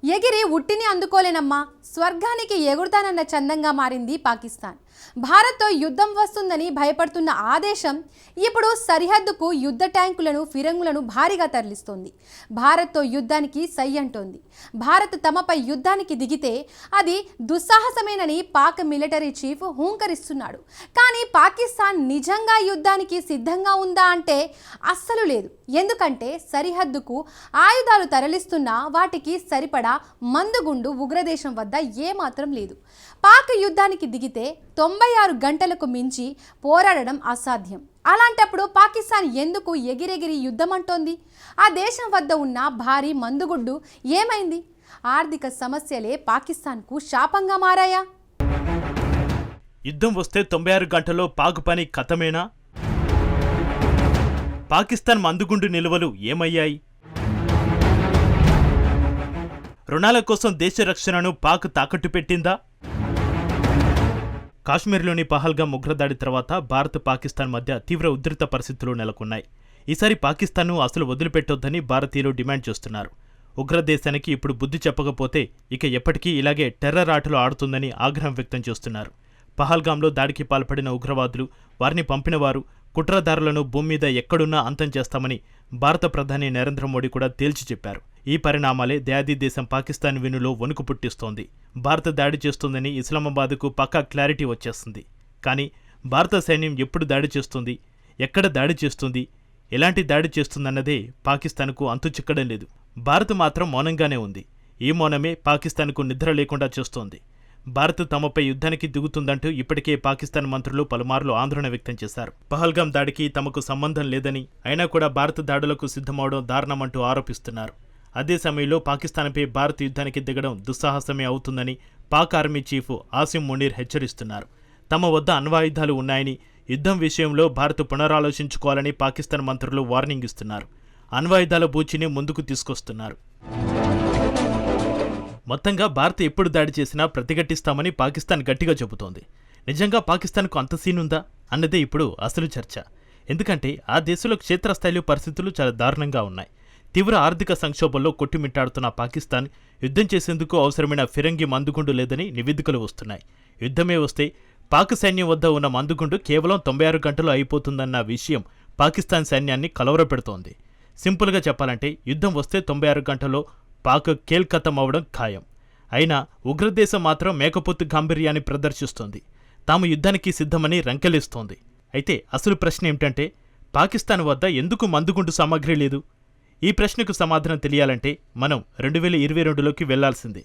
ఎగిరి ఉట్టిని అందుకోలేనమ్మా, స్వర్గానికి ఎగురుతానన్న చందంగా మారింది పాకిస్తాన్. భారత్తో యుద్ధం వస్తుందని భయపడుతున్న ఆ దేశం ఇప్పుడు సరిహద్దుకు యుద్ధ ట్యాంకులను, ఫిరంగులను భారీగా తరలిస్తోంది. భారత్తో యుద్ధానికి సై అంటోంది. భారత్ తమపై యుద్ధానికి దిగితే అది దుస్సాహసమేనని పాక్ మిలిటరీ చీఫ్ హూంకరిస్తున్నాడు. కానీ పాకిస్తాన్ నిజంగా యుద్ధానికి సిద్ధంగా ఉందా అంటే అస్సలు లేదు. ఎందుకంటే సరిహద్దుకు ఆయుధాలు తరలిస్తున్నా వాటికి సరిపడా మందుగుండు ఉగ్రదేశం వద్ద ఏమాత్రం లేదు. పాక్ యుద్ధానికి దిగితే 96 గంటలకు మించి పోరాడడం అసాధ్యం. అలాంటప్పుడు పాకిస్తాన్ ఎందుకు ఎగిరెగిరి యుద్ధం అంటోంది? ఆ దేశం వద్ద ఉన్న భారీ మందుగుడ్డు ఏమైంది? ఆర్థిక సమస్యలే పాకిస్తాన్కు శాపంగా మారాయా? యుద్ధం వస్తే 96 గంటల్లో పాక్ పని ఖతమేనా? పాకిస్తాన్ మందుగుండు నిల్వలు ఏమయ్యాయి? రుణాల కోసం దేశ రక్షణను పాక్ తాకట్టు పెట్టిందా? కాశ్మీర్లోని పహల్గామ్ ఉగ్రదాడి తర్వాత భారత్, పాకిస్తాన్ మధ్య తీవ్ర ఉద్రిక్త పరిస్థితులు నెలకొన్నాయి. ఈసారి పాకిస్తాన్ను అసలు వదిలిపెట్టొద్దని భారతీయులు డిమాండ్ చేస్తున్నారు. ఉగ్రదేశానికి ఇప్పుడు బుద్ధి చెప్పకపోతే ఇక ఎప్పటికీ ఇలాగే టెర్రర్ ఆటలు ఆడుతుందని ఆగ్రహం వ్యక్తం చేస్తున్నారు. పహల్గామ్లో దాడికి పాల్పడిన ఉగ్రవాదులు, వారిని పంపినవారు, కుట్రదారులను భూమి మీద ఎక్కడున్నా అంతం చేస్తామని భారత ప్రధాని నరేంద్ర మోడీ కూడా తేల్చి చెప్పారు. ఈ పరిణామాలే దయాది దేశం పాకిస్తాన్ వెన్నులో వణుకు పుట్టిస్తోంది. భారత దాడి చేస్తుందని ఇస్లామాబాద్కు పక్కా క్లారిటీ వచ్చేస్తుంది. కానీ భారత సైన్యం ఎప్పుడు దాడి చేస్తుంది, ఎక్కడ దాడి చేస్తుంది, ఎలాంటి దాడి చేస్తుందన్నదే పాకిస్తాన్కు అంతు చిక్కడం లేదు. భారత్ మాత్రం మౌనంగానే ఉంది. ఈ మౌనమే పాకిస్తాన్కు నిద్ర లేకుండా చేస్తోంది. భారత్ తమపై యుద్ధానికి దిగుతుందంటూ ఇప్పటికే పాకిస్తాన్ మంత్రులు పలుమార్లు ఆందోళన వ్యక్తం చేశారు. పహల్గామ్ దాడికి తమకు సంబంధం లేదని, అయినా కూడా భారత దాడులకు సిద్ధమవడం దారుణమంటూ ఆరోపిస్తున్నారు. అదే సమయంలో పాకిస్తాన్పై భారత్ యుద్ధానికి దిగడం దుస్సాహసమే అవుతుందని పాక్ ఆర్మీ చీఫ్ ఆసిమ్ మునీర్ హెచ్చరిస్తున్నారు. తమ వద్ద అణ్వాయుధాలు ఉన్నాయని, యుద్ధం విషయంలో భారత్ పునరాలోచించుకోవాలని పాకిస్తాన్ మంత్రులు వార్నింగ్ ఇస్తున్నారు. అణ్వాయుధాల బూచిని ముందుకు తీసుకొస్తున్నారు. మొత్తంగా భారత్ ఎప్పుడు దాడి చేసినా ప్రతిఘటిస్తామని పాకిస్తాన్ గట్టిగా చెబుతోంది. నిజంగా పాకిస్తాన్కు అంత సీనుందా అన్నదే ఇప్పుడు అసలు చర్చ. ఎందుకంటే ఆ దేశంలో క్షేత్రస్థాయిలో పరిస్థితులు చాలా దారుణంగా ఉన్నాయి. తీవ్ర ఆర్థిక సంక్షోభంలో కొట్టుమిట్టాడుతున్న పాకిస్తాన్ యుద్ధం చేసేందుకు అవసరమైన ఫిరంగి మందుగుండు లేదని నివేదికలు వస్తున్నాయి. యుద్ధమే వస్తే పాక్ సైన్యం వద్ద ఉన్న మందుగుండు కేవలం 96 గంటలు అయిపోతుందన్న విషయం పాకిస్తాన్ సైన్యాన్ని కలవరపెడుతోంది. సింపుల్గా చెప్పాలంటే యుద్ధం వస్తే 96 గంటల్లో పాక్ కేల్కతం అవడం ఖాయం. అయినా ఉగ్రదేశం మాత్రం మేకపోతు గాంభీర్యాన్ని ప్రదర్శిస్తోంది. తాము యుద్ధానికి సిద్ధమని రంకెలేస్తోంది. అయితే అసలు ప్రశ్న ఏమిటంటే, పాకిస్తాన్ వద్ద ఎందుకు మందుగుండు సామాగ్రి లేదు? ఈ ప్రశ్నకు సమాధానం తెలియాలంటే మనం 2022లోకి వెళ్లాల్సిందే.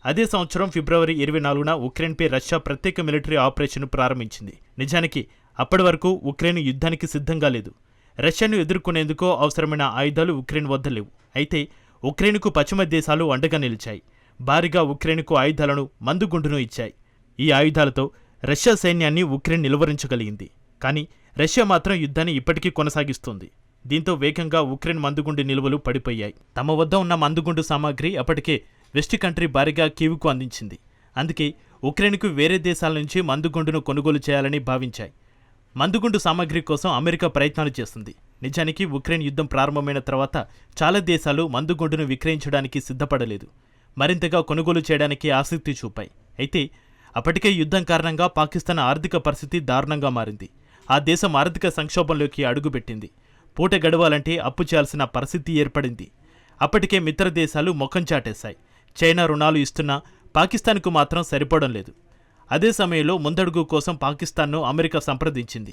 అదే సంవత్సరం ఫిబ్రవరి 24న ఉక్రెయిన్పై రష్యా ప్రత్యేక మిలిటరీ ఆపరేషన్ ప్రారంభించింది. నిజానికి అప్పటి వరకు ఉక్రెయిన్ యుద్ధానికి సిద్ధంగా లేదు. రష్యాను ఎదుర్కొనేందుకు అవసరమైన ఆయుధాలు ఉక్రెయిన్ వద్ద లేవు. అయితే ఉక్రెయిన్కు పశ్చిమ దేశాలు అండగా నిలిచాయి. భారీగా ఉక్రెయిన్కు ఆయుధాలను, మందుగుండును ఇచ్చాయి. ఈ ఆయుధాలతో రష్యా సైన్యాన్ని ఉక్రెయిన్ నిలువరించగలిగింది. కానీ రష్యా మాత్రం యుద్ధాన్ని ఇప్పటికీ కొనసాగిస్తోంది. దీంతో వేగంగా ఉక్రెయిన్ మందుగుండు నిల్వలు పడిపోయాయి. తమ వద్ద ఉన్న మందుగుండు సామాగ్రి అప్పటికే వెస్ట్ కంట్రీ భారీగా కీవ్కు అందించింది. అందుకే ఉక్రెయిన్కు వేరే దేశాల నుంచి మందుగుండును కొనుగోలు చేయాలని భావించాయి. మందుగుండు సామాగ్రి కోసం అమెరికా ప్రయత్నాలు చేస్తుంది. నిజానికి ఉక్రెయిన్ యుద్ధం ప్రారంభమైన తర్వాత చాలా దేశాలు మందుగుండును విక్రయించడానికి సిద్ధపడలేదు. మరింతగా కొనుగోలు చేయడానికి ఆసక్తి చూపాయి. అయితే అప్పటికే యుద్ధం కారణంగా పాకిస్తాన్ ఆర్థిక పరిస్థితి దారుణంగా మారింది. ఆ దేశం ఆర్థిక సంక్షోభంలోకి అడుగుపెట్టింది. పూట గడవాలంటే అప్పు చేయాల్సిన పరిస్థితి ఏర్పడింది. అప్పటికే మిత్ర దేశాలు ముఖం చాటేశాయి. చైనా రుణాలు ఇస్తున్నా పాకిస్తాన్కు మాత్రం సరిపోవడం లేదు. అదే సమయంలో ముందడుగు కోసం పాకిస్తాన్ను అమెరికా సంప్రదించింది.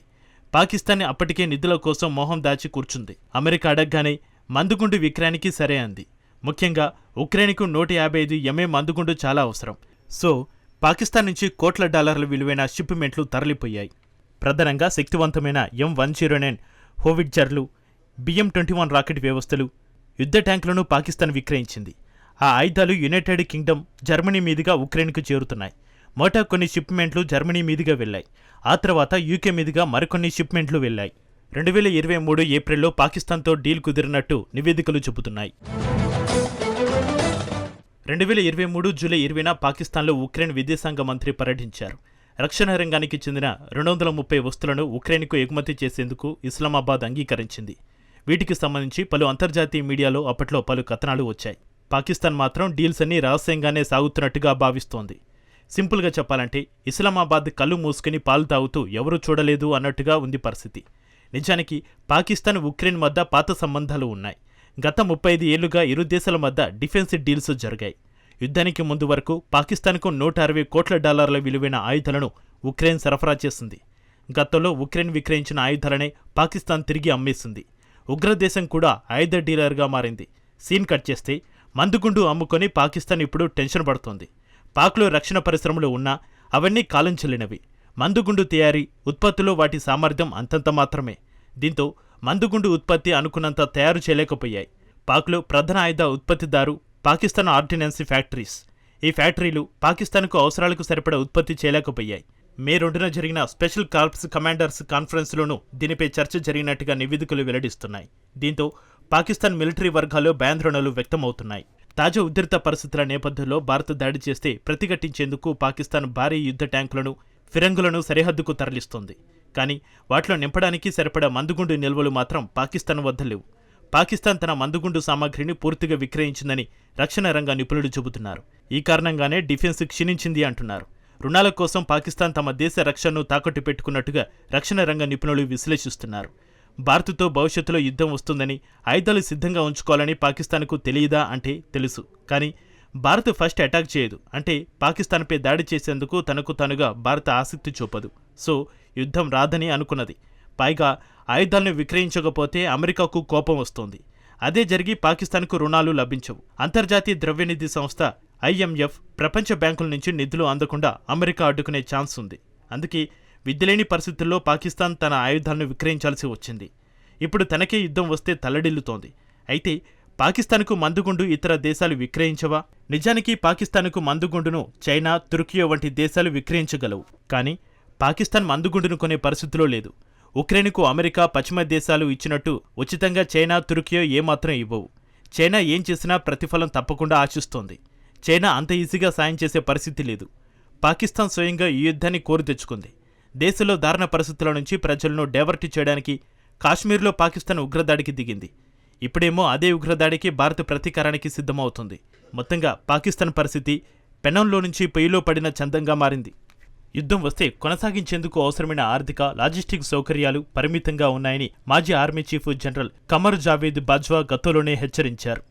పాకిస్తాన్ అప్పటికే నిధుల కోసం మొహం దాచి కూర్చుంది. అమెరికా అడగగానే మందుగుండు విక్రయానికి సరే అంది. ముఖ్యంగా ఉక్రెయిన్కు 155 ఎంఏ మందుగుండు చాలా అవసరం. సో పాకిస్తాన్ నుంచి కోట్ల డాలర్ల విలువైన షిప్మెంట్లు తరలిపోయాయి. ప్రధానంగా శక్తివంతమైన M109 హోవిట్జర్లు, BM-21 రాకెట్ వ్యవస్థలు, యుద్ధ ట్యాంకులను పాకిస్తాన్ విక్రయించింది. ఆ ఆయుధాలు యునైటెడ్ కింగ్డమ్, జర్మనీ మీదుగా ఉక్రెయిన్కు చేరుతున్నాయి. మొదట కొన్ని షిప్మెంట్లు జర్మనీ మీదుగా వెళ్లాయి. ఆ తర్వాత యూకే మీదుగా మరికొన్ని షిప్మెంట్లు వెళ్లాయి. 2023 ఏప్రిల్లో పాకిస్తాన్తో డీల్ కుదిరినట్టు నివేదికలు చెబుతున్నాయి. 2023 జూలై 20న పాకిస్తాన్లో ఉక్రెయిన్ విదేశాంగ మంత్రి పర్యటించారు. రక్షణ రంగానికి చెందిన 230 వస్తువులను ఉక్రెయిన్కు ఎగుమతి చేసేందుకు ఇస్లామాబాద్ అంగీకరించింది. వీటికి సంబంధించి పలు అంతర్జాతీయ మీడియాలో అప్పట్లో పలు కథనాలు వచ్చాయి. పాకిస్తాన్ మాత్రం డీల్స్ అన్నీ రహస్యంగానే సాగుతున్నట్టుగా భావిస్తోంది. సింపుల్గా చెప్పాలంటే ఇస్లామాబాద్ కళ్ళు మూసుకుని పాలు తాగుతూ ఎవరూ చూడలేదు అన్నట్టుగా ఉంది పరిస్థితి. నిజానికి పాకిస్తాన్ ఉక్రెయిన్ మధ్య పాత సంబంధాలు ఉన్నాయి. గత 35 ఏళ్లుగా ఇరు దేశాల మధ్య డిఫెన్స్ డీల్స్ జరిగాయి. యుద్ధానికి ముందు వరకు పాకిస్తాన్కు $160 కోట్ల విలువైన ఆయుధాలను ఉక్రెయిన్ సరఫరా చేసింది. గతంలో ఉక్రెయిన్ విక్రయించిన ఆయుధాలనే పాకిస్తాన్ తిరిగి అమ్మేసింది. ఉగ్రదేశం కూడా ఆయుధ డీలర్గా మారింది. సీన్ కట్ చేస్తే మందుగుండు అమ్ముకొని పాకిస్తాన్ ఇప్పుడు టెన్షన్ పడుతోంది. పాక్లో రక్షణ పరిశ్రమలు ఉన్నా అవన్నీ కాలం చెల్లినవి. మందుగుండు తయారీ ఉత్పత్తిలో వాటి సామర్థ్యం అంతంత మాత్రమే. దీంతో మందుగుండు ఉత్పత్తి అనుకున్నంత తయారు చేయలేకపోయాయి. పాక్లో ప్రధాన ఆయుధ ఉత్పత్తిదారు పాకిస్తాన్ ఆర్డినెన్స్ ఫ్యాక్టరీస్. ఈ ఫ్యాక్టరీలు పాకిస్తాన్కు అవసరాలకు సరిపడా ఉత్పత్తి చేయలేకపోయాయి. మే 2న జరిగిన స్పెషల్ కార్ప్స్ కమాండర్స్ కాన్ఫరెన్స్లోనూ దీనిపై చర్చ జరిగినట్టుగా నివేదికలు వెల్లడిస్తున్నాయి. దీంతో పాకిస్తాన్ మిలిటరీ వర్గాల్లో భయాందోళనలు వ్యక్తమవుతున్నాయి. తాజా ఉద్రిక్త పరిస్థితుల నేపథ్యంలో భారత్ దాడి చేస్తే ప్రతిఘటించేందుకు పాకిస్తాన్ భారీ యుద్ధ ట్యాంకులను, ఫిరంగులను సరిహద్దుకు తరలిస్తోంది. కానీ వాటిలో నింపడానికి సరిపడా మందుగుండు నిల్వలు మాత్రం పాకిస్తాన్ వద్ద లేవు. పాకిస్తాన్ తన మందుగుండు సామాగ్రిని పూర్తిగా విక్రయించిందని రక్షణ రంగ నిపుణులు చెబుతున్నారు. ఈ కారణంగానే డిఫెన్స్ క్షీణించింది అంటున్నారు. రుణాల కోసం పాకిస్తాన్ తమ దేశ రక్షణను తాకట్టు పెట్టుకున్నట్టుగా రక్షణ రంగ నిపుణులు విశ్లేషిస్తున్నారు. భారత్తో భవిష్యత్తులో యుద్ధం వస్తుందని, ఆయుధాలు సిద్ధంగా ఉంచుకోవాలని పాకిస్తాన్కు తెలియదా అంటే తెలుసు. కానీ భారత్ ఫస్ట్ అటాక్ చేయదు. అంటే పాకిస్తాన్పై దాడి చేసేందుకు తనకు తానుగా భారత్ ఆసక్తి చూపదు. సో యుద్ధం రాదని అనుకున్నది. పైగా ఆయుధాలను విక్రయించకపోతే అమెరికాకు కోపం వస్తోంది. అదే జరిగి పాకిస్తాన్కు రుణాలు లభించవు. అంతర్జాతీయ ద్రవ్యనిధి సంస్థ IMF, ప్రపంచ బ్యాంకుల నుంచి నిధులు అందకుండా అమెరికా అడ్డుకునే ఛాన్స్ ఉంది. అందుకే విద్యలేని పరిస్థితుల్లో పాకిస్తాన్ తన ఆయుధాలను విక్రయించాల్సి వచ్చింది. ఇప్పుడు తనకే యుద్ధం వస్తే తల్లడిల్లుతోంది. అయితే పాకిస్తాన్కు మందుగుండు ఇతర దేశాలు విక్రయించవా? నిజానికి పాకిస్తాన్కు మందుగుండును చైనా, తుర్కియో వంటి దేశాలు విక్రయించగలవు. కానీ పాకిస్తాన్ మందుగుండును కొనే పరిస్థితిలో లేదు. ఉక్రెయిన్కు అమెరికా, పశ్చిమ దేశాలు ఇచ్చినట్టు ఉచితంగా చైనా, తుర్కియో ఏమాత్రం ఇవ్వవు. చైనా ఏం చేసినా ప్రతిఫలం తప్పకుండా ఆశిస్తోంది. చైనా అంత ఈజీగా సాయం చేసే పరిస్థితి లేదు. పాకిస్తాన్ స్వయంగా ఈ యుద్ధాన్ని కోరి తెచ్చుకుంది. దేశంలో దారుణ పరిస్థితుల నుంచి ప్రజలను డైవర్ట్ చేయడానికి కాశ్మీర్లో పాకిస్తాన్ ఉగ్రదాడికి దిగింది. ఇప్పుడేమో అదే ఉగ్రదాడికి భారత్ ప్రతీకారానికి సిద్ధమవుతుంది. మొత్తంగా పాకిస్తాన్ పరిస్థితి పెనంలో నుంచి పొయ్యిలో పడిన చందంగా మారింది. యుద్ధం వస్తే కొనసాగించేందుకు అవసరమైన ఆర్థిక, లాజిస్టిక్ సౌకర్యాలు పరిమితంగా ఉన్నాయని మాజీ army chief general Qamar Javed Bajwa గతంలోనే హెచ్చరించారు.